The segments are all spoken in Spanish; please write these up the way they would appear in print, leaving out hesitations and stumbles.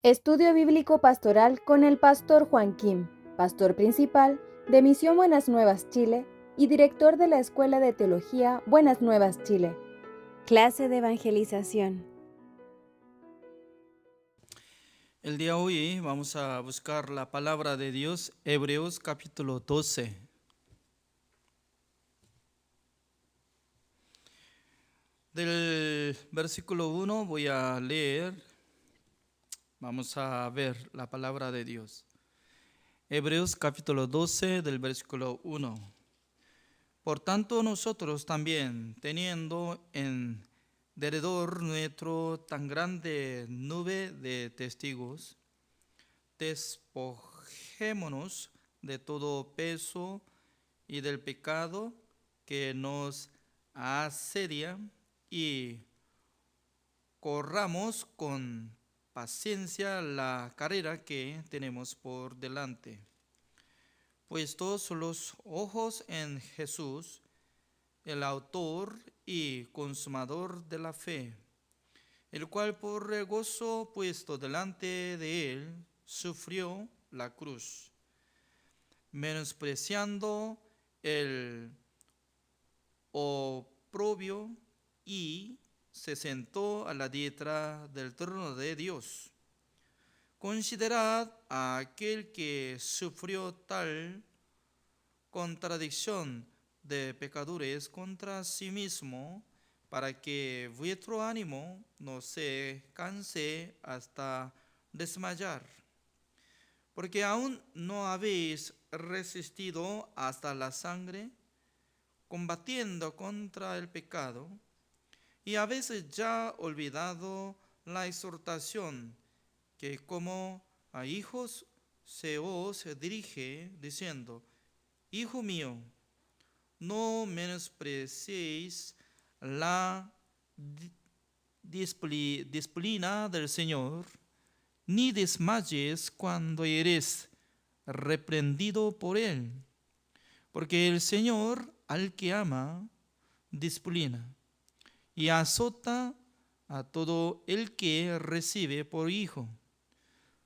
Estudio Bíblico Pastoral con el Pastor Juan Kim, Pastor Principal de Misión Buenas Nuevas Chile y Director de la Escuela de Teología Buenas Nuevas Chile. Clase de Evangelización. El día de hoy vamos a buscar la palabra de Dios, Hebreos capítulo 12. Del versículo 1 voy a leer, vamos a ver la palabra de Dios. Hebreos capítulo 12 del versículo 1. Por tanto nosotros también, teniendo en derredor nuestro tan grande nube de testigos, despojémonos de todo peso y del pecado que nos asedia y corramos con paciencia la carrera que tenemos por delante. Puestos los ojos en Jesús, el autor y consumador de la fe, el cual por el gozo puesto delante de él sufrió la cruz, menospreciando el oprobio, y se sentó a la diestra del trono de Dios. Considerad a aquel que sufrió tal contradicción de pecadores contra sí mismo, para que vuestro ánimo no se canse hasta desmayar. Porque aún no habéis resistido hasta la sangre, combatiendo contra el pecado, y habéis ya olvidado la exhortación que como a hijos se os dirige, diciendo: Hijo mío, no menospreciéis la disciplina del Señor, ni desmayes cuando eres reprendido por Él, porque el Señor al que ama disciplina y azota a todo el que recibe por hijo.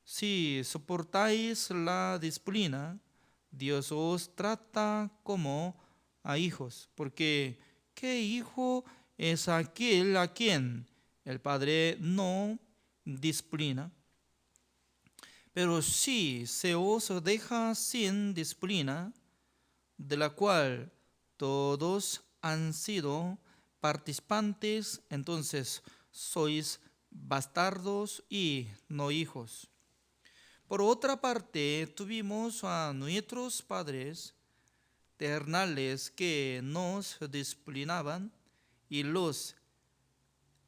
Si soportáis la disciplina, Dios os trata como a hijos, porque ¿qué hijo es aquel a quien el Padre no disciplina? Pero si se os deja sin disciplina, de la cual todos han sido participantes, entonces sois bastardos y no hijos. Por otra parte, tuvimos a nuestros padres terrenales que nos disciplinaban y los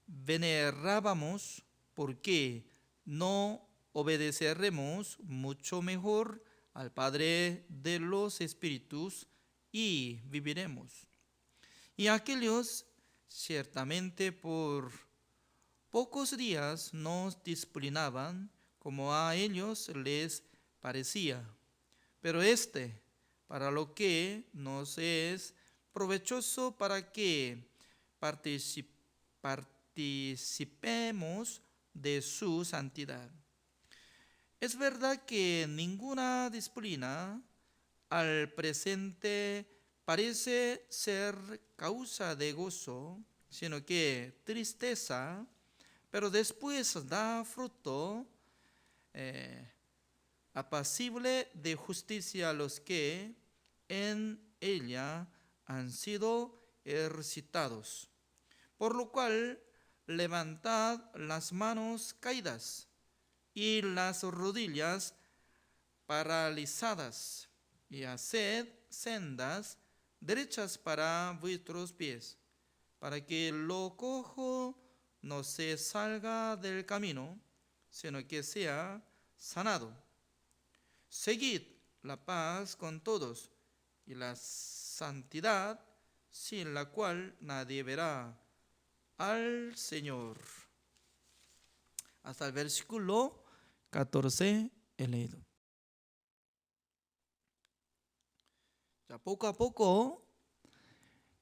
venerábamos, porque no obedeceremos mucho mejor al Padre de los Espíritus y viviremos. Y aquellos ciertamente por pocos días nos disciplinaban como a ellos les parecía, pero para lo que nos es provechoso, para que participemos de su santidad. Es verdad que ninguna disciplina al presente parece ser causa de gozo, sino que tristeza, pero después da fruto apacible de justicia a los que en ella han sido ejercitados. Por lo cual, levantad las manos caídas y las rodillas paralizadas, y haced sendas derechas para vuestros pies, para que lo cojo no se salga del camino, sino que sea sanado. Seguid la paz con todos y la santidad, sin la cual nadie verá al Señor. Hasta el versículo 14 he leído. Ya poco a poco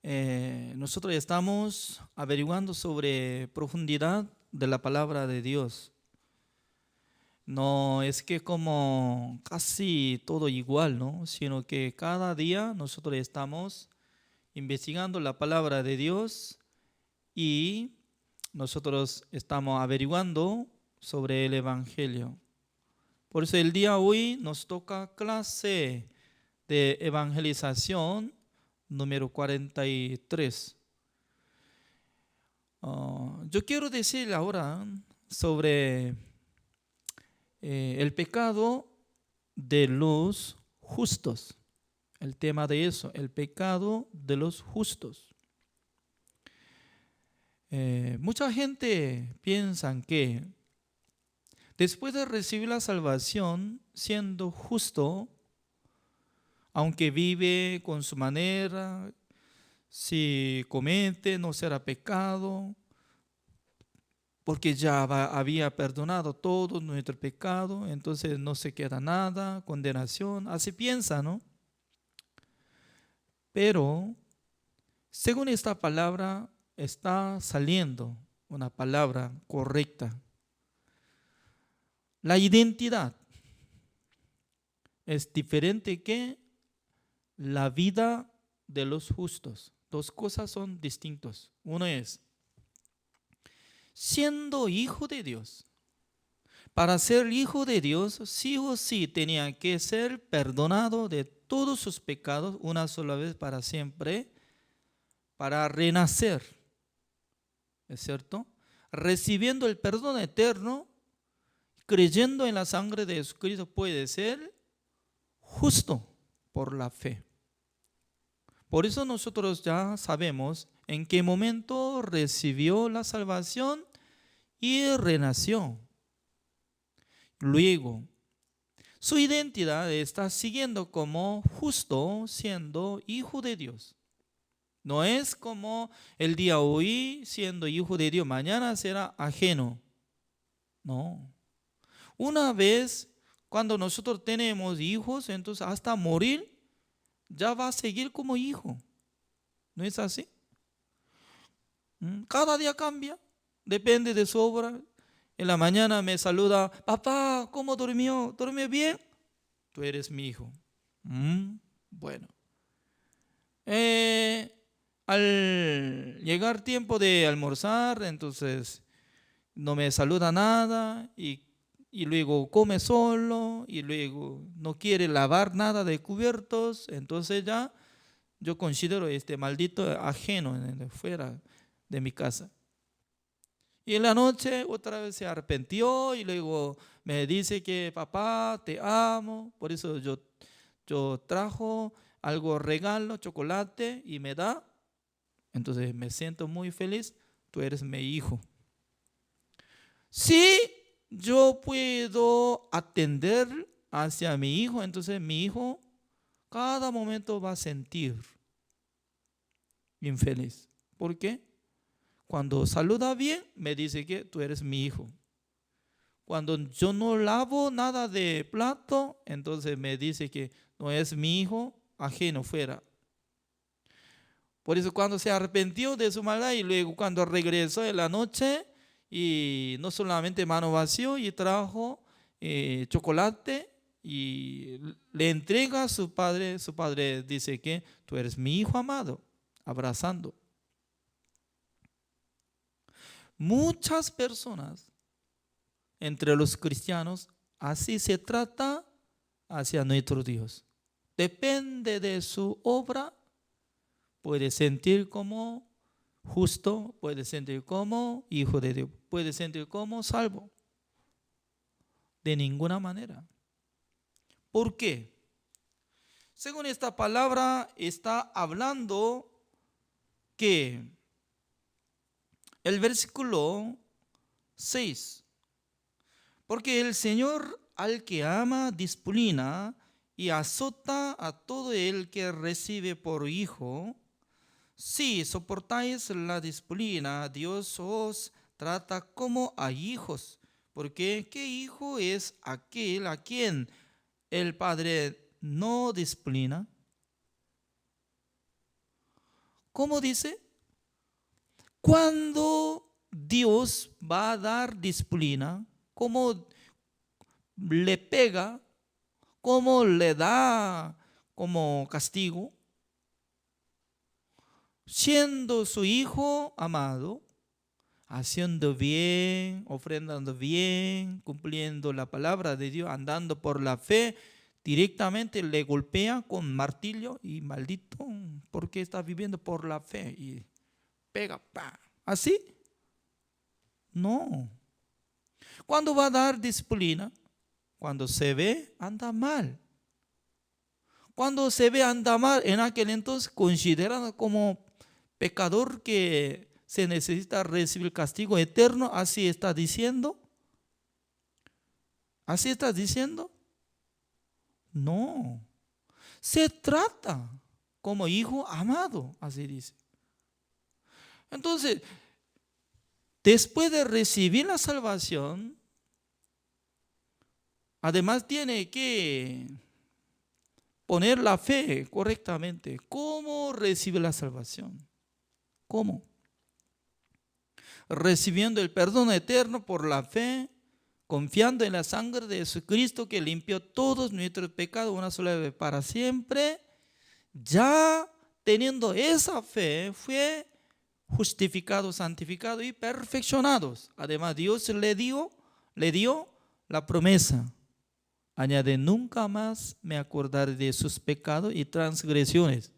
nosotros estamos averiguando sobre profundidad de la palabra de Dios. No es que como casi todo igual, ¿no? Sino que cada día nosotros estamos investigando la palabra de Dios y nosotros estamos averiguando sobre el Evangelio. Por eso el día hoy nos toca clase de evangelización número 43. Yo quiero decir ahora sobre el pecado de los justos. El tema de eso, el pecado de los justos. Mucha gente piensa que después de recibir la salvación, siendo justo, aunque vive con su manera, si comete no será pecado, porque ya había perdonado todo nuestro pecado, entonces no se queda nada, condenación, así piensa, ¿no? Pero según esta palabra está saliendo una palabra correcta. La identidad es diferente que la vida de los justos. Dos cosas son distintas. Uno es, siendo hijo de Dios. Para ser hijo de Dios, sí o sí tenía que ser perdonado de todos sus pecados una sola vez para siempre, para renacer. ¿Es cierto? Recibiendo el perdón eterno, creyendo en la sangre de Jesucristo, puede ser justo por la fe. Por eso nosotros ya sabemos en qué momento recibió la salvación y renació. Luego, su identidad está siguiendo como justo, siendo hijo de Dios. No es como el día hoy, siendo hijo de Dios, mañana será ajeno. No. Una vez, cuando nosotros tenemos hijos, entonces hasta morir, ya va a seguir como hijo. ¿No es así? Cada día cambia, depende de su obra. En la mañana me saluda, papá, ¿cómo durmió? ¿Durmió bien? Tú eres mi hijo. Bueno. Al llegar tiempo de almorzar, entonces no me saluda nada y luego come solo y luego no quiere lavar nada de cubiertos, entonces ya yo considero este maldito ajeno fuera de mi casa. Y en la noche otra vez se arrepintió y luego me dice que papá, te amo. Por eso yo trajo algo regalo, chocolate y me da. Entonces me siento muy feliz, tú eres mi hijo. Si yo puedo atender hacia mi hijo, entonces mi hijo cada momento va a sentir infeliz. ¿Por qué? Cuando saluda bien, me dice que tú eres mi hijo. Cuando yo no lavo nada de plato, entonces me dice que no es mi hijo, ajeno fuera. Por eso cuando se arrepintió de su maldad y luego cuando regresó en la noche y no solamente mano vacío y trajo chocolate y le entrega a su padre dice que tú eres mi hijo amado, abrazando. Muchas personas entre los cristianos así se trata hacia nuestro Dios. Depende de su obra, puede sentir como justo, puede sentir como hijo de Dios, puede sentir como salvo. De ninguna manera. ¿Por qué? Según esta palabra está hablando que el versículo 6, porque el Señor al que ama disciplina y azota a todo el que recibe por hijo. Si soportáis la disciplina, Dios os trata como a hijos. Porque ¿qué hijo es aquel a quien el padre no disciplina? ¿Cómo dice? Cuando Dios va a dar disciplina, ¿cómo le pega, cómo le da como castigo, siendo su hijo amado, haciendo bien, ofrendando bien, cumpliendo la palabra de Dios, andando por la fe, directamente le golpea con martillo y maldito, porque está viviendo por la fe y pega, ¡pam! ¿Así? No. ¿Cuándo va a dar disciplina? Cuando se ve, anda mal. Cuando se ve, anda mal, en aquel entonces consideran como pecador que se necesita recibir castigo eterno. ¿Así está diciendo? ¿Así está diciendo? No. Se trata como hijo amado, así dice. Entonces, después de recibir la salvación, además tiene que poner la fe correctamente. ¿Cómo recibe la salvación? ¿Cómo? Recibiendo el perdón eterno por la fe, confiando en la sangre de Jesucristo que limpió todos nuestros pecados una sola vez para siempre. Ya teniendo esa fe, fue justificados, santificados y perfeccionados. Además, Dios le dio la promesa. Añade, nunca más me acordaré de sus pecados y transgresiones.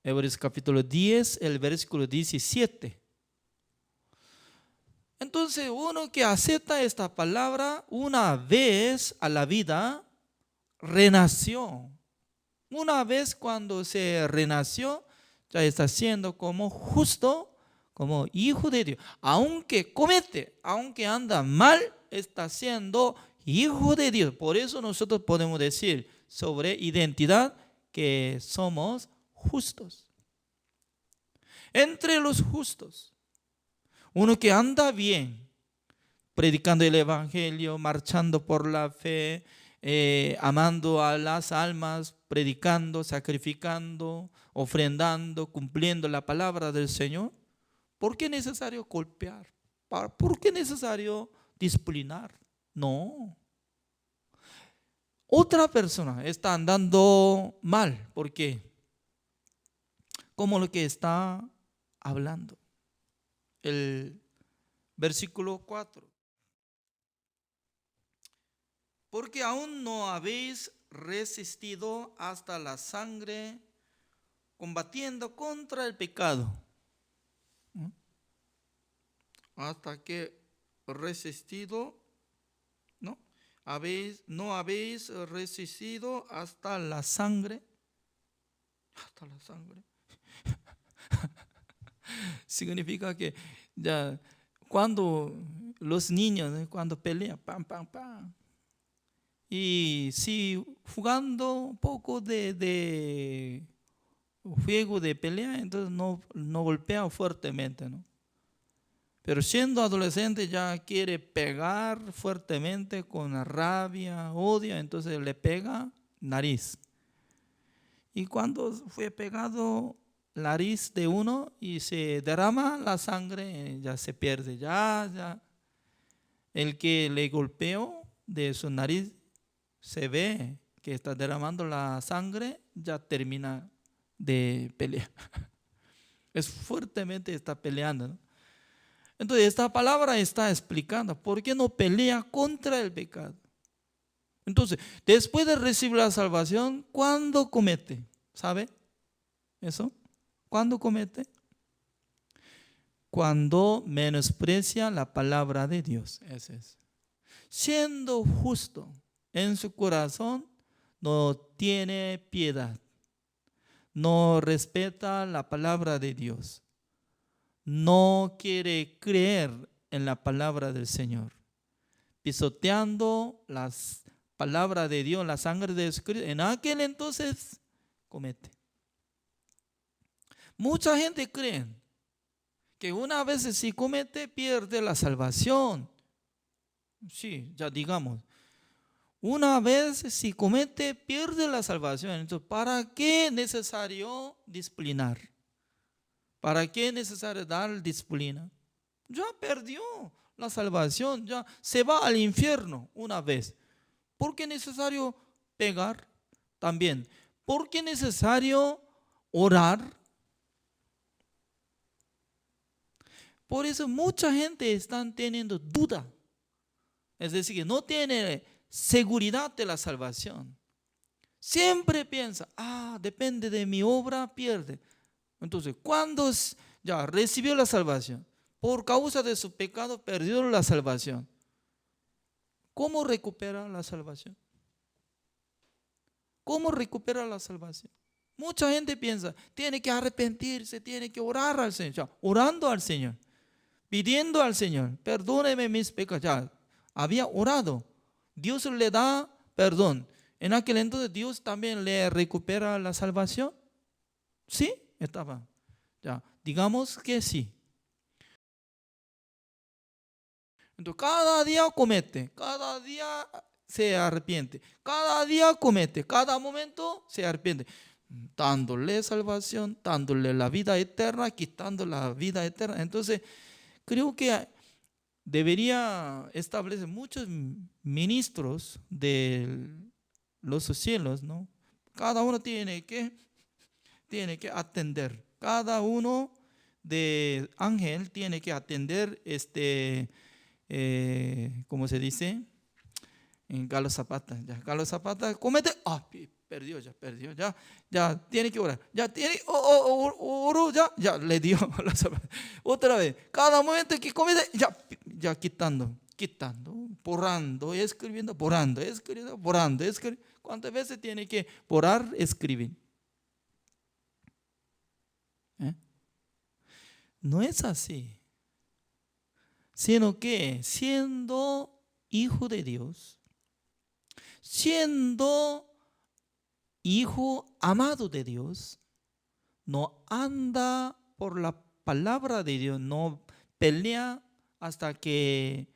Hebreos capítulo 10, el versículo 17. Entonces, uno que acepta esta palabra una vez a la vida, renació. Una vez cuando se renació, ya está siendo como justo, como hijo de Dios. Aunque comete, aunque anda mal, está siendo hijo de Dios. Por eso nosotros podemos decir sobre identidad que somos justos. Entre los justos, uno que anda bien, predicando el evangelio, marchando por la fe, amando a las almas, predicando, sacrificando, ofrendando, cumpliendo la palabra del Señor. ¿Por qué es necesario golpear? ¿Por qué es necesario disciplinar? No. Otra persona está andando mal. ¿Por qué? Como lo que está hablando. El versículo 4. Porque aún no habéis resistido hasta la sangre, combatiendo contra el pecado. Hasta que resistido, ¿no? No habéis resistido hasta la sangre. Hasta la sangre. Significa que ya cuando los niños, cuando pelean, pam, pam, pam. Y si jugando un poco de juego de pelea, entonces no golpea fuertemente, ¿no? Pero siendo adolescente ya quiere pegar fuertemente con rabia, odio, entonces le pega nariz. Y cuando fue pegado nariz de uno y se derrama la sangre, ya se pierde, ya. El que le golpeó de su nariz se ve que está derramando la sangre, ya termina de pelear. Es fuertemente está peleando, ¿no? Entonces esta palabra está explicando por qué no pelea contra el pecado. Entonces, después de recibir la salvación, ¿cuándo comete? ¿Sabe eso? ¿Cuándo comete? Cuando menosprecia la palabra de Dios. Ese es. Siendo justo en su corazón, no tiene piedad, no respeta la palabra de Dios, no quiere creer en la palabra del Señor, pisoteando las palabras de Dios, la sangre de Jesucristo. En aquel entonces comete. Mucha gente cree que una vez si comete pierde la salvación. Sí, ya digamos. Una vez si comete pierde la salvación. Entonces, ¿para qué es necesario disciplinar? ¿Para qué es necesario dar disciplina? Ya perdió la salvación, ya se va al infierno una vez. ¿Por qué es necesario pegar? También, ¿por qué es necesario orar? Por eso mucha gente está teniendo duda. Es decir, que no tiene seguridad de la salvación. Siempre piensa, depende de mi obra, pierde. Entonces, cuando ya recibió la salvación, por causa de su pecado perdió la salvación, ¿cómo recupera la salvación? ¿Cómo recupera la salvación? Mucha gente piensa, tiene que arrepentirse, tiene que orar al Señor, ya, orando al Señor, pidiendo al Señor, perdóneme mis pecados. Ya había orado, Dios le da perdón. En aquel entonces Dios también le recupera la salvación. ¿Sí? Estaba. Ya, digamos que sí. Entonces cada día comete, cada día se arrepiente, cada día comete, cada momento se arrepiente, dándole salvación, dándole la vida eterna, quitando la vida eterna. Entonces creo que debería establecer muchos ministros de los cielos, ¿no? Cada uno tiene que atender, cada uno de ángel tiene que atender ¿cómo se dice? En Carlos Zapata. Ya, Carlos Zapata comete, perdió, ya tiene que orar, ya tiene, oró, ya le dio la Zapata. Otra vez, cada momento que comete, ya quitando, borrando, escribiendo, borrando, escribiendo, borrando, escribiendo. ¿Cuántas veces tiene que borrar, escribir? No es así, sino que siendo hijo de Dios, siendo hijo amado de Dios, no anda por la palabra de Dios, no pelea hasta que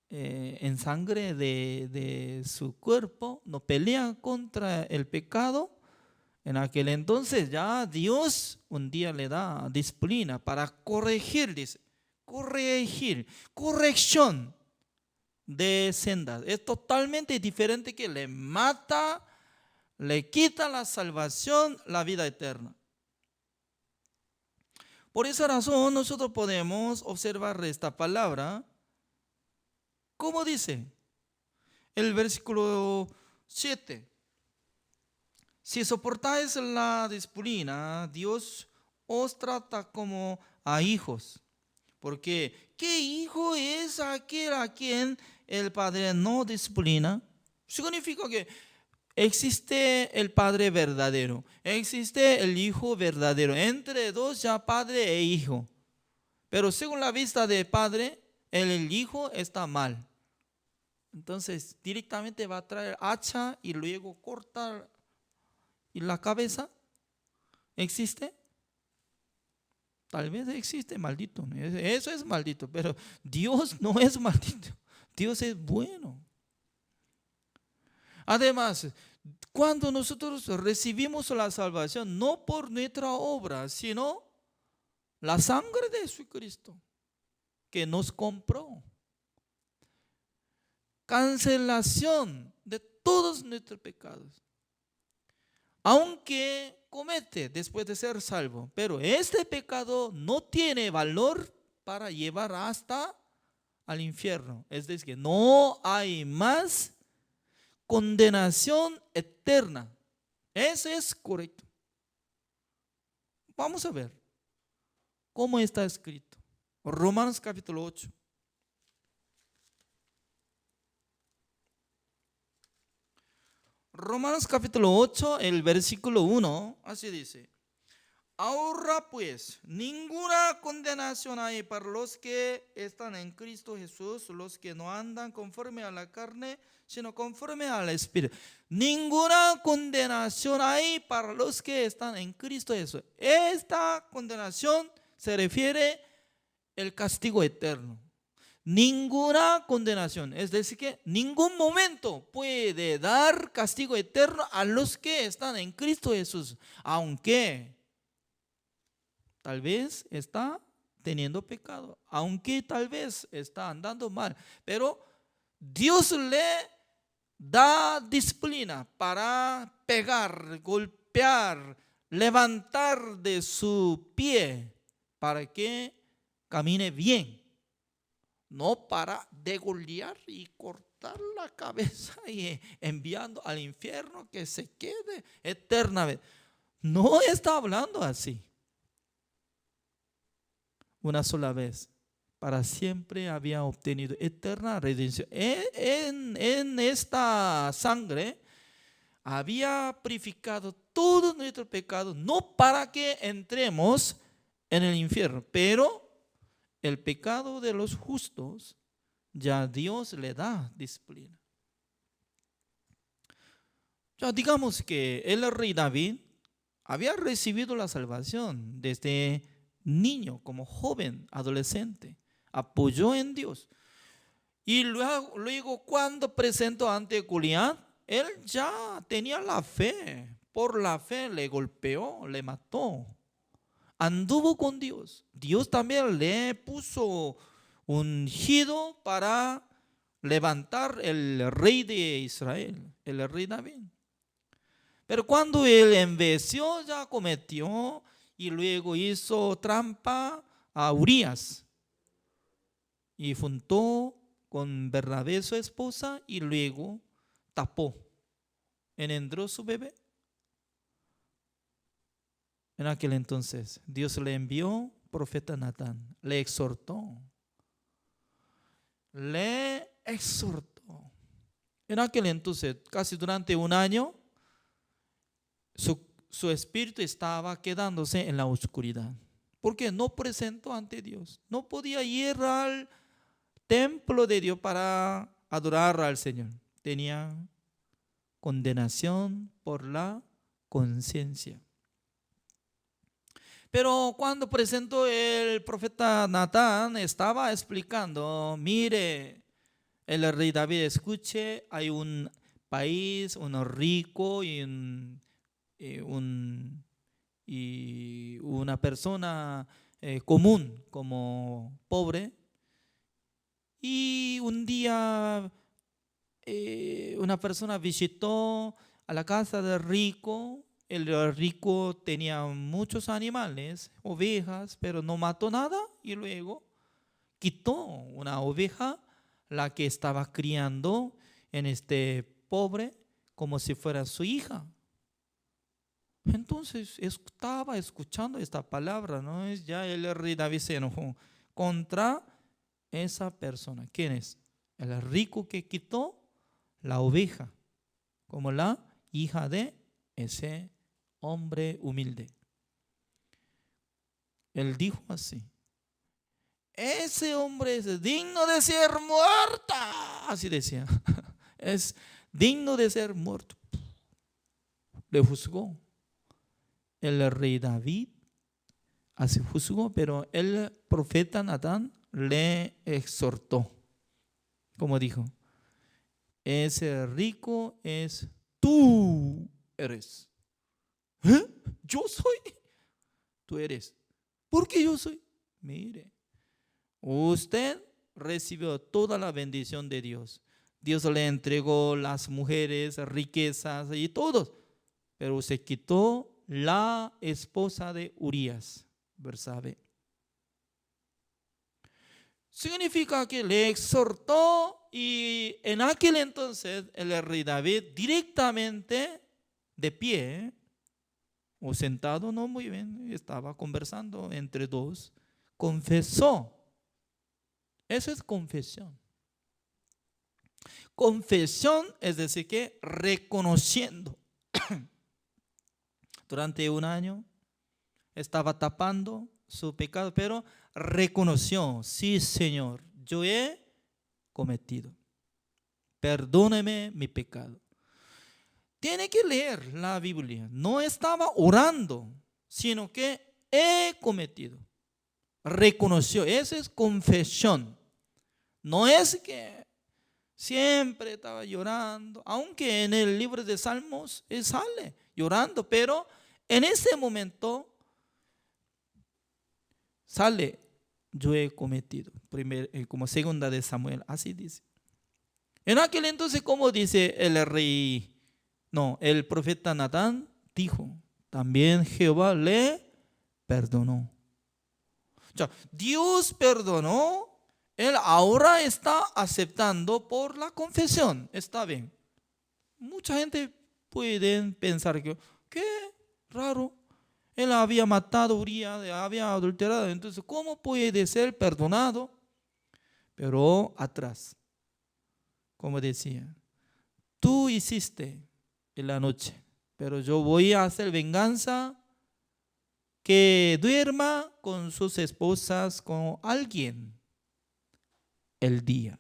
en sangre de su cuerpo, no pelea contra el pecado. En aquel entonces ya Dios un día le da disciplina para corregir, dice, corrección de sendas. Es totalmente diferente que le mata, le quita la salvación, la vida eterna. Por esa razón nosotros podemos observar esta palabra. ¿Cómo dice? El versículo 7. Si soportáis la disciplina, Dios os trata como a hijos. Porque ¿qué hijo es aquel a quien el padre no disciplina? Significa que existe el padre verdadero, existe el hijo verdadero. Entre dos ya padre e hijo. Pero según la vista del padre, el hijo está mal. Entonces directamente va a traer hacha y luego cortar y la cabeza. ¿Existe? Tal vez existe, maldito. Eso es maldito, pero Dios no es maldito. Dios es bueno. Además, cuando nosotros recibimos la salvación, no por nuestra obra, sino la sangre de Jesucristo, que nos compró. Cancelación de todos nuestros pecados. Aunque comete después de ser salvo, pero este pecado no tiene valor para llevar hasta al infierno. Es decir, que no hay más condenación eterna. Eso es correcto. Vamos a ver cómo está escrito. Romanos capítulo 8. Romanos capítulo 8, el versículo 1, así dice: ahora pues, ninguna condenación hay para los que están en Cristo Jesús, los que no andan conforme a la carne, sino conforme al Espíritu. Ninguna condenación hay para los que están en Cristo Jesús. Esta condenación se refiere al castigo eterno. Ninguna condenación, es decir que ningún momento puede dar castigo eterno a los que están en Cristo Jesús, aunque tal vez está teniendo pecado, aunque tal vez está andando mal, pero Dios le da disciplina para pegar, golpear, levantar de su pie para que camine bien, no para degollar y cortar la cabeza y enviando al infierno que se quede eternamente. No está hablando así. Una sola vez, para siempre había obtenido eterna redención. En esta sangre había purificado todos nuestros pecados, no para que entremos en el infierno, pero el pecado de los justos ya Dios le da disciplina. Ya digamos que el rey David había recibido la salvación desde niño, como joven, adolescente, apoyó en Dios. Y luego cuando presentó ante Goliat, él ya tenía la fe. Por la fe le golpeó, le mató. Anduvo con Dios. Dios también le puso ungido para levantar el rey de Israel, el rey David. Pero cuando él envejeció, ya cometió y luego hizo trampa a Urías y juntó con Bernabé su esposa y luego tapó, engendró su bebé. En aquel entonces Dios le envió profeta Natán, le exhortó. En aquel entonces, casi durante un año, su espíritu estaba quedándose en la oscuridad, porque no presentó ante Dios. No podía ir al templo de Dios para adorar al Señor. Tenía condenación por la conciencia. Pero cuando presentó el profeta Natán, estaba explicando, mire, el rey David, escuche, hay un país, uno rico y una persona común como pobre. Y un día una persona visitó a la casa del rico. El rico tenía muchos animales, ovejas, pero no mató nada y luego quitó una oveja, la que estaba criando en este pobre, como si fuera su hija. Entonces estaba escuchando esta palabra, ¿no? Es ya el rey David se enojó contra esa persona. ¿Quién es? El rico que quitó la oveja como la hija de ese hombre humilde. Él dijo así: ese hombre es digno de ser muerta. Así decía. Es digno de ser muerto. Le juzgó. El rey David así juzgó, pero el profeta Natán le exhortó. Como dijo: ese rico es tú eres. ¿Eh? Yo soy. Tú eres. ¿Por qué yo soy? Mire, usted recibió toda la bendición de Dios. Dios le entregó las mujeres, riquezas y todo. Pero se quitó la esposa de Urías, Bersabe. Significa que le exhortó y en aquel entonces el rey David directamente de pie o sentado, no muy bien, estaba conversando entre dos, confesó. Eso es confesión. Confesión es decir que reconociendo. Durante un año estaba tapando su pecado, pero reconoció: sí, Señor, yo he cometido. Perdóneme mi pecado. Tiene que leer la Biblia. No estaba orando, sino que he cometido. Reconoció. Esa es confesión. No es que siempre estaba llorando, aunque en el libro de Salmos él sale llorando, pero en ese momento sale yo he cometido. Como segunda de Samuel, así dice. En aquel entonces, como dice el profeta Natán dijo, también Jehová le perdonó. O sea, Dios perdonó, Él ahora está aceptando por la confesión. Está bien. Mucha gente puede pensar que, qué raro, él había matado a Urías, había adulterado, entonces ¿cómo puede ser perdonado? Pero atrás, como decía, tú hiciste en la noche, pero yo voy a hacer venganza, que duerma con sus esposas, con alguien el día.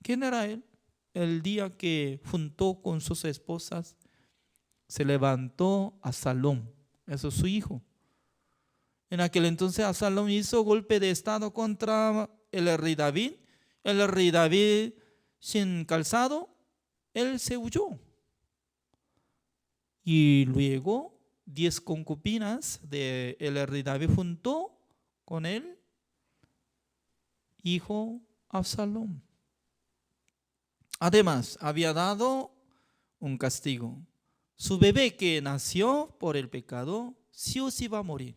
¿Quién era él? El día que juntó con sus esposas, se levantó Absalón, eso es su hijo. En aquel entonces Absalón hizo golpe de estado contra el rey David. El rey David sin calzado, él se huyó. Y luego 10 concubinas del rey David juntó con él hijo Absalón. Además, había dado un castigo. Su bebé que nació por el pecado, sí o sí va a morir.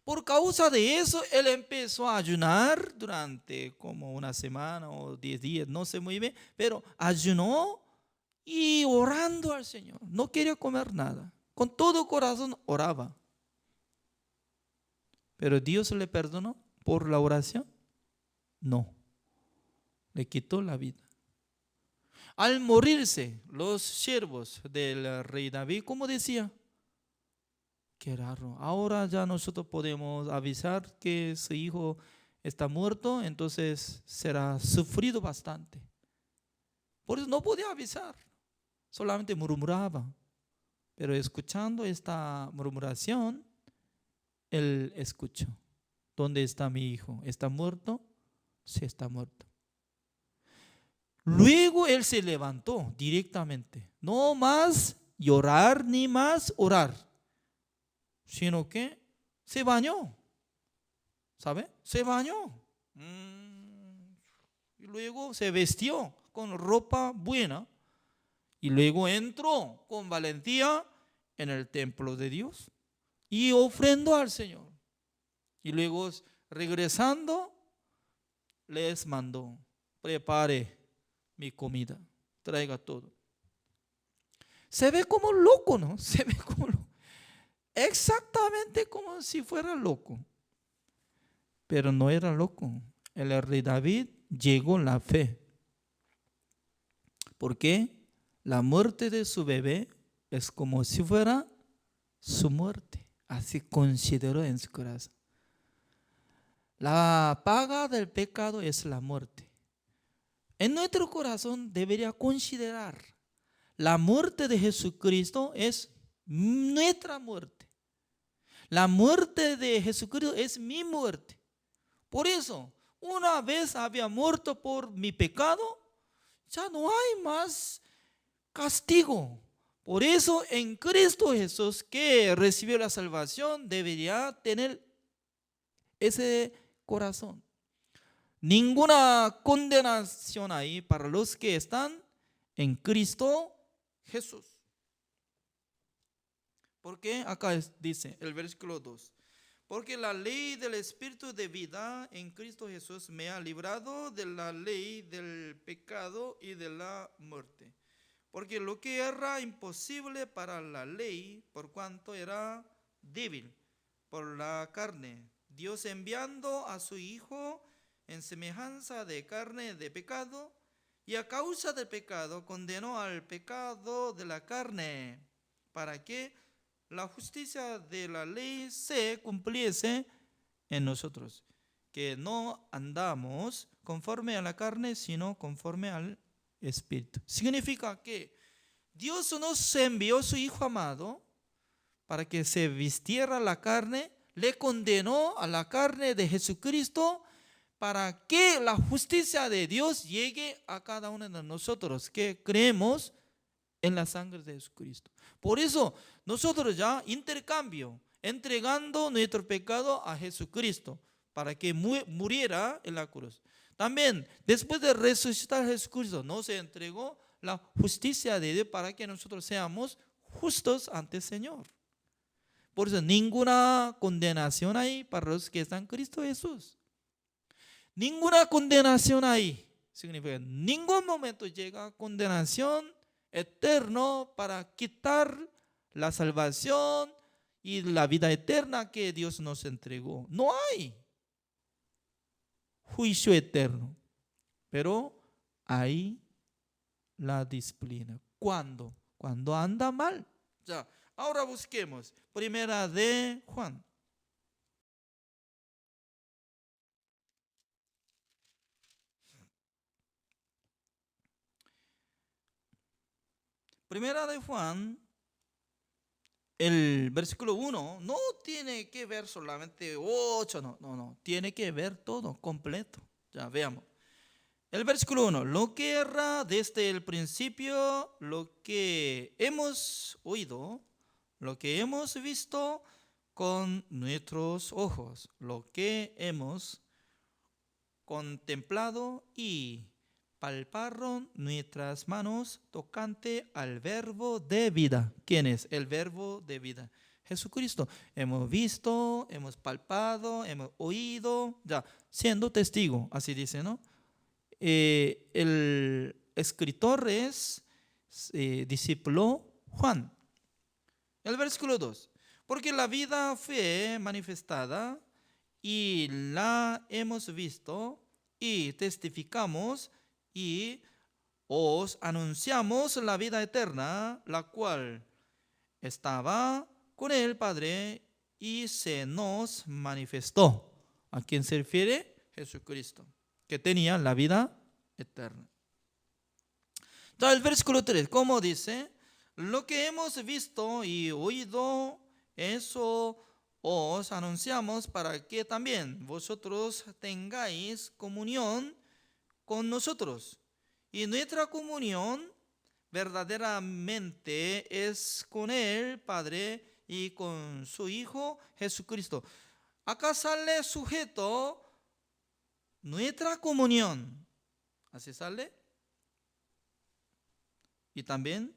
Por causa de eso, él empezó a ayunar durante como una semana o 10 días, no sé muy bien, pero ayunó y orando al Señor. No quería comer nada. Con todo corazón oraba. Pero Dios le perdonó por la oración. No, le quitó la vida. Al morirse los siervos del rey David, como decía, qué raro, ahora ya nosotros podemos avisar que su hijo está muerto, entonces será sufrido bastante. Por eso no podía avisar, solamente murmuraba. Pero escuchando esta murmuración, él escuchó. ¿Dónde está mi hijo? ¿Está muerto? Sí, está muerto. Luego él se levantó directamente. No más llorar ni más orar, sino que se bañó. ¿Sabe? Se bañó. Y luego se vistió con ropa buena. Y luego entró con valentía en el templo de Dios y ofrendó al Señor. Y luego regresando les mandó, prepare mi comida, traiga todo. Se ve como loco, ¿no? Se ve como loco. Exactamente como si fuera loco. Pero no era loco. El rey David llegó en la fe. ¿Por qué? La muerte de su bebé es como si fuera su muerte. Así consideró en su corazón. La paga del pecado es la muerte. En nuestro corazón debería considerar la muerte de Jesucristo es nuestra muerte. La muerte de Jesucristo es mi muerte. Por eso, una vez había muerto por mi pecado, ya no hay más castigo. Por eso en Cristo Jesús, que recibió la salvación, debería tener ese corazón. Ninguna condenación hay para los que están en Cristo Jesús. Porque acá dice el versículo 2. Porque la ley del Espíritu de vida en Cristo Jesús me ha librado de la ley del pecado y de la muerte. Porque lo que era imposible para la ley, por cuanto era débil por la carne, Dios enviando a su Hijo en semejanza de carne de pecado, y a causa del pecado condenó al pecado de la carne, para que la justicia de la ley se cumpliese en nosotros, que no andamos conforme a la carne, sino conforme al Espíritu. Significa que Dios nos envió a su Hijo amado para que se vistiera la carne, le condenó a la carne de Jesucristo para que la justicia de Dios llegue a cada uno de nosotros que creemos en la sangre de Jesucristo. Por eso nosotros ya intercambio, entregando nuestro pecado a Jesucristo. para que muriera en la cruz. También, después de resucitar Jesucristo, nos entregó la justicia de Dios para que nosotros seamos justos ante el Señor. Por eso, ninguna condenación hay para los que están en Cristo Jesús. Ninguna condenación hay. Significa, en ningún momento llega condenación eterna para quitar la salvación y la vida eterna que Dios nos entregó. No hay juicio eterno, pero hay la disciplina. ¿Cuándo? Cuando anda mal. Ya, ahora busquemos. Primera de Juan. Primera de Juan, el versículo 1, no tiene que ver solamente 8, no, tiene que ver todo completo. Ya veamos. El versículo 1, lo que era desde el principio, lo que hemos oído, lo que hemos visto con nuestros ojos, lo que hemos contemplado y palparon nuestras manos tocante al verbo de vida. ¿Quién es el verbo de vida? Jesucristo. Hemos visto, hemos palpado, hemos oído, ya, siendo testigo, así dice, ¿no? El escritor es discípulo Juan. El versículo 2. Porque la vida fue manifestada y la hemos visto y testificamos y os anunciamos la vida eterna, la cual estaba con el Padre y se nos manifestó. ¿A quién se refiere? Jesucristo, que tenía la vida eterna. Entonces el versículo 3, ¿cómo dice? Lo que hemos visto y oído, eso os anunciamos para que también vosotros tengáis comunión con nosotros. Y nuestra comunión verdaderamente es con el Padre y con su Hijo Jesucristo. Acá sale sujeto nuestra comunión. Así sale. Y también,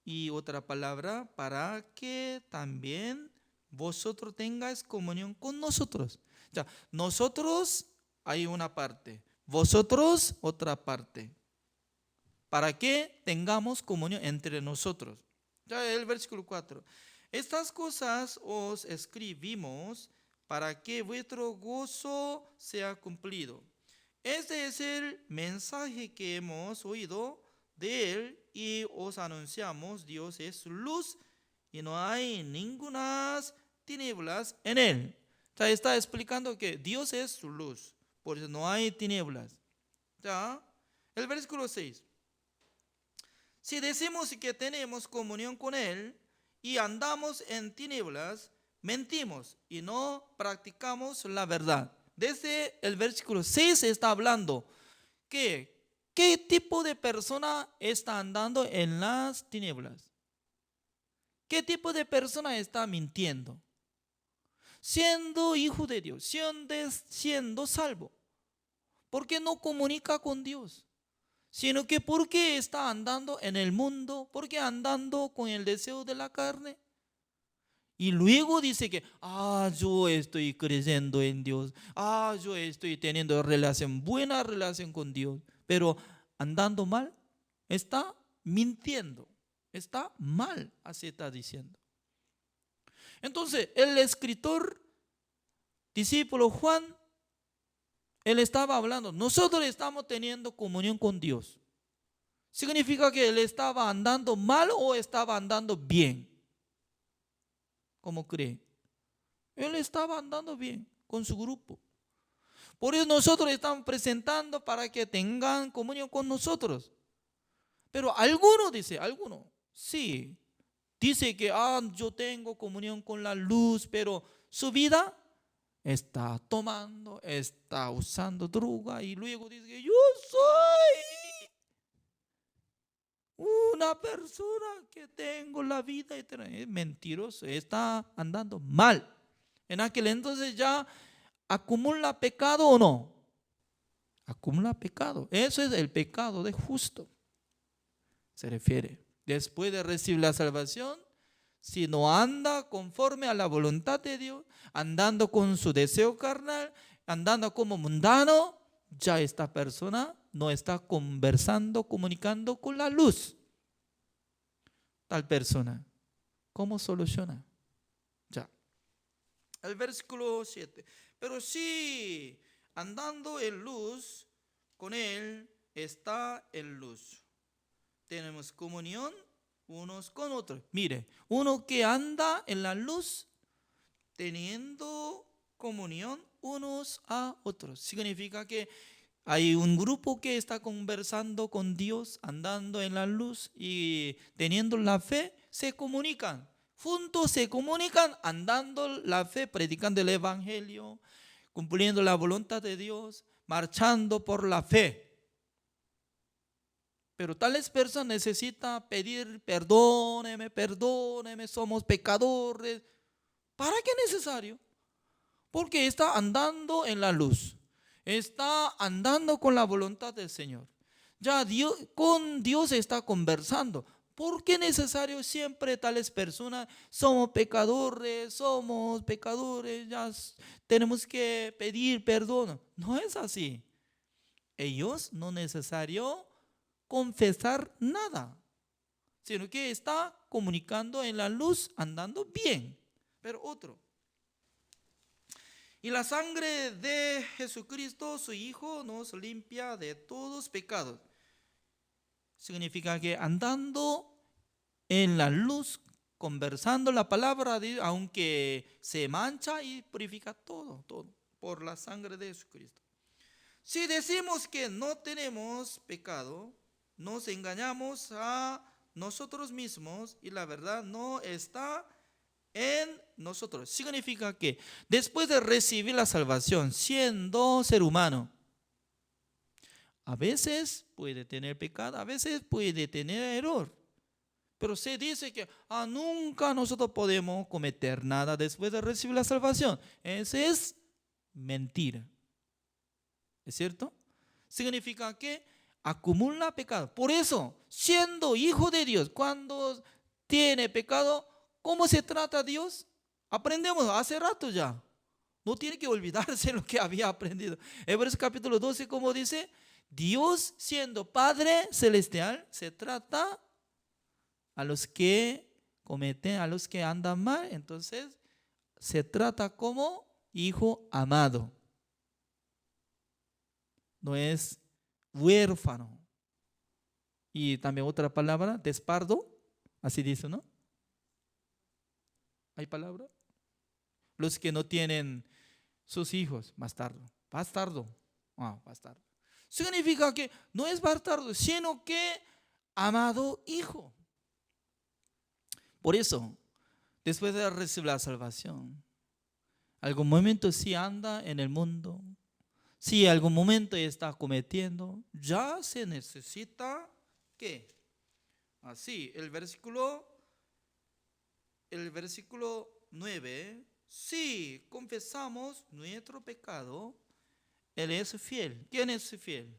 y otra palabra, para que también vosotros tengáis comunión con nosotros. Ya, nosotros hay una parte, vosotros otra parte. Para que tengamos comunión entre nosotros. Ya el versículo 4. Estas cosas os escribimos para que vuestro gozo sea cumplido. Este es el mensaje que hemos oído de Él y os anunciamos. Dios es luz y no hay ninguna tinieblas en Él. Ya está explicando que Dios es su luz, por eso no hay tinieblas. Ya, el versículo 6. Si decimos que tenemos comunión con Él y andamos en tinieblas, mentimos y no practicamos la verdad. Desde el versículo 6 está hablando que ¿qué tipo de persona está andando en las tinieblas? ¿Qué tipo de persona está mintiendo? Siendo hijo de Dios, siendo salvo. ¿Por qué no comunica con Dios? Sino que ¿por qué está andando en el mundo? ¿Por qué andando con el deseo de la carne? Y luego dice que, yo estoy creyendo en Dios, yo estoy teniendo buena relación con Dios, pero andando mal, está mintiendo, está mal, así está diciendo. Entonces, el escritor, discípulo Juan, él estaba hablando, nosotros estamos teniendo comunión con Dios. ¿Significa que él estaba andando mal o estaba andando bien? ¿Cómo cree? Él estaba andando bien con su grupo. Por eso nosotros estamos presentando para que tengan comunión con nosotros. Pero alguno, sí, dice que yo tengo comunión con la luz, pero su vida está tomando, está usando droga y luego dice que yo soy una persona que tengo la vida eterna. Es mentiroso, está andando mal. En aquel entonces ya ¿acumula pecado o no? Acumula pecado. Eso es el pecado de justo. Se refiere. Después de recibir la salvación, si no anda conforme a la voluntad de Dios, andando con su deseo carnal, andando como mundano, ya esta persona no está conversando, comunicando con la luz. Tal persona, ¿cómo soluciona? Ya. El versículo 7. Pero si andando en luz, con él está en luz. Tenemos comunión unos con otros. Mire, uno que anda en la luz, teniendo comunión unos a otros. Significa que hay un grupo que está conversando con Dios, andando en la luz y teniendo la fe, se comunican. Juntos se comunican, andando la fe, predicando el evangelio, cumpliendo la voluntad de Dios, marchando por la fe. Pero tales personas necesitan pedir, perdóneme, perdóneme, somos pecadores. ¿Para qué es necesario? Porque está andando en la luz, está andando con la voluntad del Señor. Ya con Dios está conversando. ¿Por qué es necesario siempre tales personas? Somos pecadores, ya tenemos que pedir perdón. No es así. Ellos no es necesario confesar nada, sino que está comunicando en la luz, andando bien. Pero otro. Y la sangre de Jesucristo, su Hijo, nos limpia de todos pecados. Significa que andando en la luz, conversando la palabra de Dios, aunque se mancha y purifica todo por la sangre de Jesucristo. Si decimos que no tenemos pecado, nos engañamos a nosotros mismos y la verdad no está en nosotros. Significa que después de recibir la salvación, siendo ser humano, a veces puede tener pecado, a veces puede tener error. Pero se dice que nunca nosotros podemos cometer nada después de recibir la salvación. Eso es mentira. ¿Es cierto? Significa que acumula pecado. Por eso, siendo hijo de Dios, cuando tiene pecado, ¿cómo se trata a Dios? Aprendemos hace rato ya. No tiene que olvidarse lo que había aprendido. Hebreos capítulo 12, como dice, Dios siendo Padre celestial, se trata a los que cometen, a los que andan mal. Entonces, se trata como hijo amado. No es huérfano. Y también otra palabra, despardo, así dice, ¿no? ¿Hay palabra? Los que no tienen sus hijos, bastardo. Bastardo. Significa que no es bastardo, sino que amado hijo. Por eso, después de recibir la salvación, algún momento si anda en el mundo, si algún momento está cometiendo, ya se necesita ¿qué? Así, el versículo 9, si confesamos nuestro pecado, Él es fiel. ¿Quién es fiel?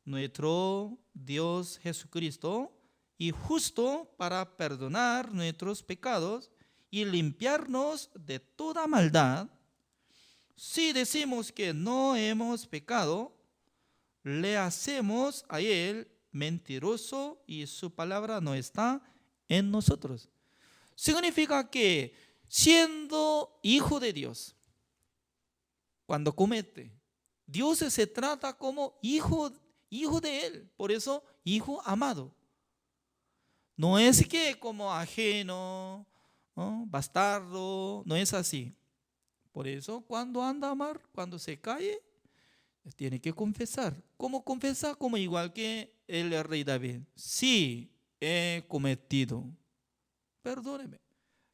Nuestro Dios Jesucristo, y justo para perdonar nuestros pecados y limpiarnos de toda maldad. Si decimos que no hemos pecado, le hacemos a Él mentiroso y su palabra no está en nosotros. Significa que siendo hijo de Dios, cuando comete, Dios se trata como hijo de Él. Por eso, hijo amado. No es que como ajeno, ¿no? Bastardo, no es así. Por eso, cuando anda a mar, cuando se cae, tiene que confesar. ¿Cómo confesa? Como igual que el rey David. Sí, he cometido. Perdóneme.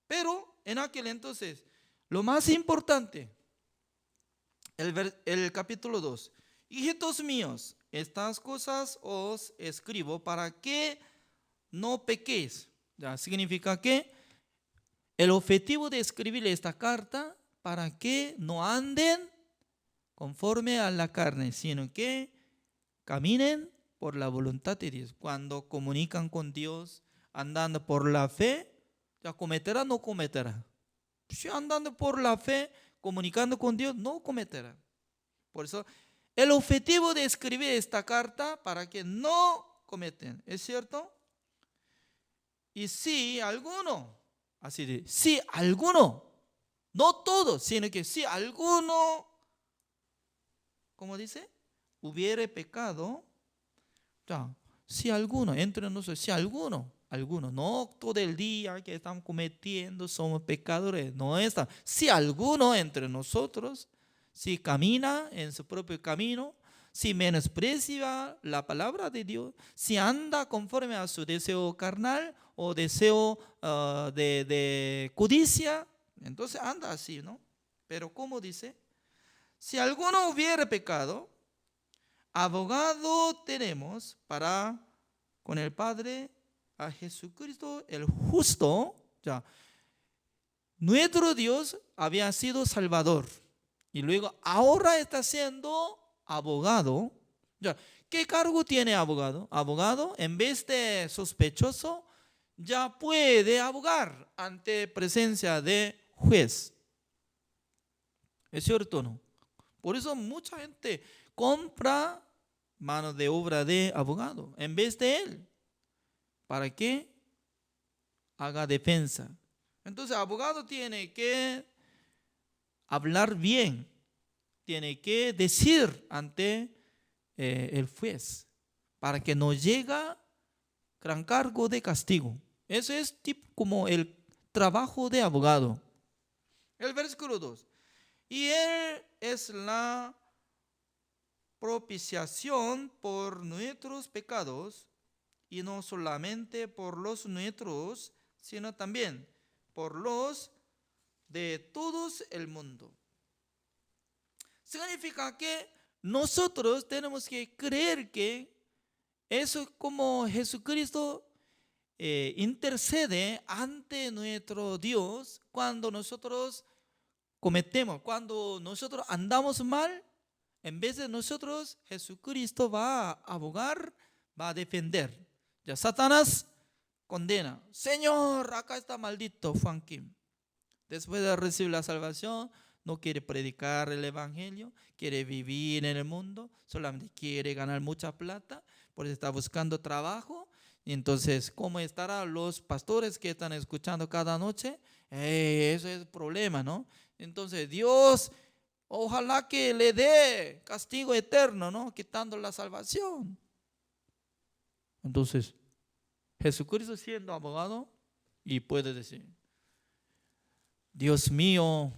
Pero en aquel entonces, lo más importante, el capítulo 2. Hijitos míos, estas cosas os escribo para que no pequéis. Ya significa que el objetivo de escribir esta carta para que no anden conforme a la carne, sino que caminen por la voluntad de Dios. Cuando comunican con Dios, andando por la fe, ya cometerá o no cometerá. Si andando por la fe, comunicando con Dios, no cometerá. Por eso, el objetivo de escribir esta carta para que no cometen, ¿es cierto? Y si alguno, así de, si alguno, no todos, sino que si alguno, ¿cómo dice? Hubiere pecado, ya, si alguno, entre nosotros, si alguno, no todo el día que estamos cometiendo somos pecadores, no está. Si alguno entre nosotros, si camina en su propio camino, si menosprecia la palabra de Dios, si anda conforme a su deseo carnal o deseo de codicia, entonces anda así, ¿no? Pero ¿cómo dice? Si alguno hubiera pecado, abogado tenemos para con el Padre a Jesucristo el justo. Ya, nuestro Dios había sido Salvador y luego ahora está siendo abogado. Ya, ¿qué cargo tiene abogado? Abogado, en vez de sospechoso, ya puede abogar ante presencia de juez. ¿Es cierto o no? Por eso mucha gente compra mano de obra de abogado en vez de él. ¿Para qué? Haga defensa. Entonces, abogado tiene que hablar bien, tiene que decir ante el juez para que no llegue gran cargo de castigo. Eso es tipo como el trabajo de abogado. El versículo 2. Y él es la propiciación por nuestros pecados, y no solamente por los nuestros, sino también por los de todos el mundo. Significa que nosotros tenemos que creer que eso es como Jesucristo intercede ante nuestro Dios cuando nosotros cometemos, cuando nosotros andamos mal. En vez de nosotros, Jesucristo va a abogar, va a defender. Ya Satanás condena. Señor, acá está maldito Juan Kim. Después de recibir la salvación, no quiere predicar el evangelio, quiere vivir en el mundo, solamente quiere ganar mucha plata, por eso está buscando trabajo. Y entonces, ¿cómo estarán los pastores que están escuchando cada noche? Eso es el problema, ¿no? Entonces, Dios, ojalá que le dé castigo eterno, ¿no? Quitando la salvación. Entonces, Jesucristo siendo abogado y puede decir, Dios mío,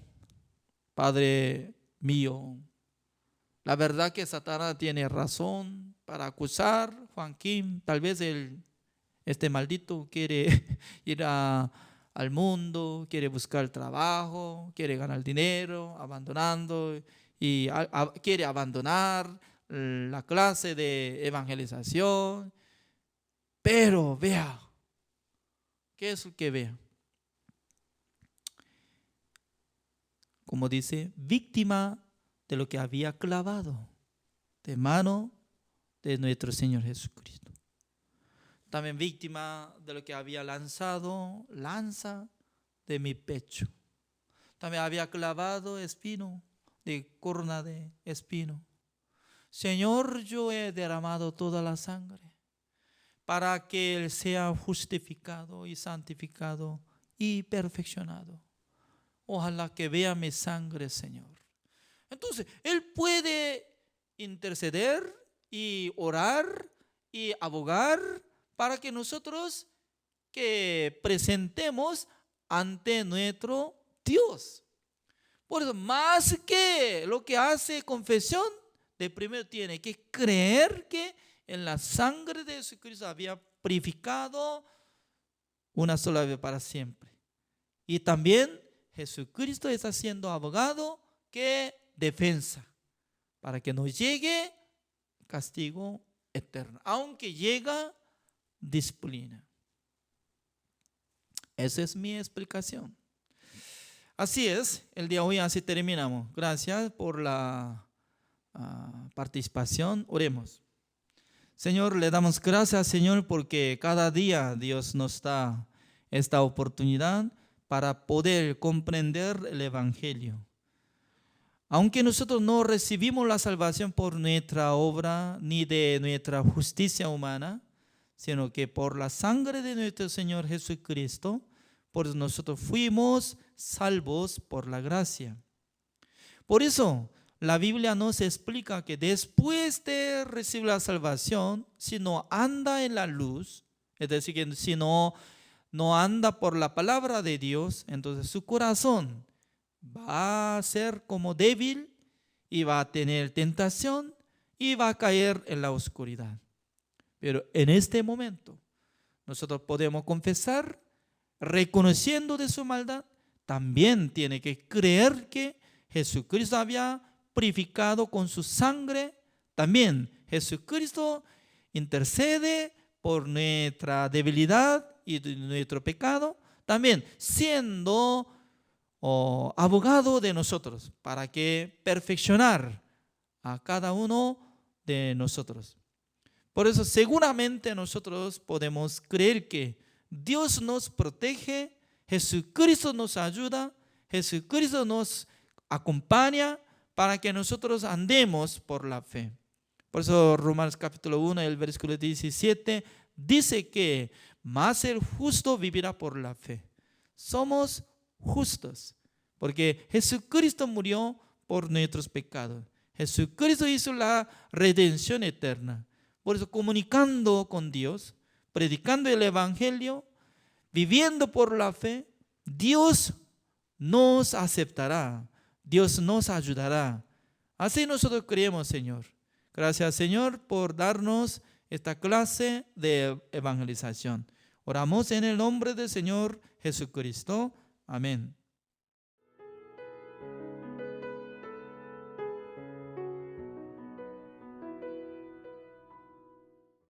Padre mío, la verdad que Satanás tiene razón para acusar a Juan Kim. Tal vez este maldito quiere ir al mundo, quiere buscar trabajo, quiere ganar dinero, abandonando y quiere abandonar la clase de evangelización. Pero vea, ¿qué es lo que vea? Como dice, víctima de lo que había clavado de mano de nuestro Señor Jesucristo. También víctima de lo que había lanzado, lanza de mi pecho. También había clavado espino, de corona de espino. Señor, yo he derramado toda la sangre para que Él sea justificado y santificado y perfeccionado. Ojalá que vea mi sangre, Señor. Entonces, Él puede interceder y orar y abogar para que nosotros que presentemos ante nuestro Dios. Por eso, más que lo que hace confesión, de primero tiene que creer que en la sangre de Jesucristo había purificado una sola vez para siempre. Y también Jesucristo está siendo abogado que defensa para que no llegue castigo eterno, aunque llega disciplina. Esa es mi explicación. Así es, el día de hoy así terminamos. Gracias por la participación. Oremos. Señor, le damos gracias, Señor, porque cada día Dios nos da esta oportunidad para poder comprender el Evangelio. Aunque nosotros no recibimos la salvación por nuestra obra ni de nuestra justicia humana, sino que por la sangre de nuestro Señor Jesucristo, por nosotros fuimos salvos por la gracia. Por eso, la Biblia nos explica que después de recibir la salvación, si no anda en la luz, es decir, que si no anda por la palabra de Dios, entonces su corazón va a ser como débil y va a tener tentación y va a caer en la oscuridad. Pero en este momento, nosotros podemos confesar, reconociendo de su maldad, también tiene que creer que Jesucristo había purificado con su sangre. También Jesucristo intercede por nuestra debilidad y nuestro pecado, también siendo abogado de nosotros para que perfeccionar a cada uno de nosotros. Por eso seguramente nosotros podemos creer que Dios nos protege, Jesucristo nos ayuda, Jesucristo nos acompaña para que nosotros andemos por la fe. Por eso Romanos capítulo 1, el versículo 17 dice que más el justo vivirá por la fe. Somos justos porque Jesucristo murió por nuestros pecados. Jesucristo hizo la redención eterna. Por eso comunicando con Dios, predicando el Evangelio, viviendo por la fe, Dios nos aceptará, Dios nos ayudará. Así nosotros creemos, Señor. Gracias, Señor, por darnos esta clase de evangelización. Oramos en el nombre del Señor Jesucristo. Amén.